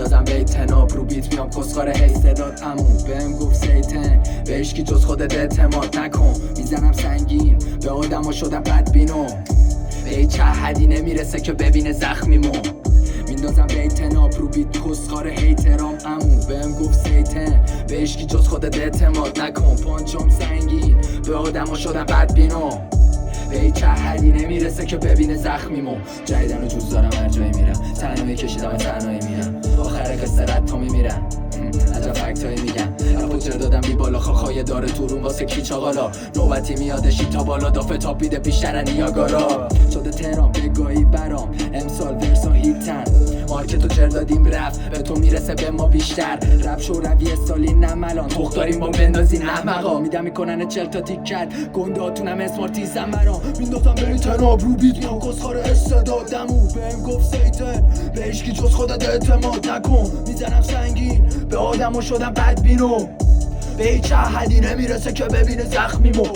میندازم بیتناب رو بیت میام کسخار هیستداد امو بهم گفت سیتن بهش کی جز خودت اعتماد نکن میزنم سنگین به آدم ها شدم بدبینو به هیچ حدی نمیرسه که ببینه زخمیمو میندازم بیتناب رو بیت کسخار هیترام امو بهم گفت سیتن بهش کی جز خودت اعتماد نکن پانچم سنگین به آدم ها شدم بدبینو به هیچ حدی نمیرسه که ببینه زخمیمو جدیدن و جوز دارم هر جایی میرم تنهایی کشیدم و تنهایی میرم آخر قصه رد تا میمیرم عجب فکتایی میگم رپ و جر دادم بی بالا خاخای داره تو روم واسه کیچ آقالا نوبتی میادشی تا بالا دافه تا بیده بیشتر نیاگارا شده تهران بگاهی برام امسال ورسا هیتن مارکتو جر دادیم رفت به تو میرسه به ما بیشتر رپ شو روی سالی نملان تخت داریم با بندازین احمقا میدم میکنن 40 تا تیک کرد گنداتونم اسمارتیزم برام میندازم بیتناب رو بیت میام کسخار استعدادمو بهم گفت سیتن به هیچکی جز خودت اعتماد نکن میزنم سنگین به آدمو شدم بدبینو به هیچ حدی نمیرسه که ببینه زخمیمو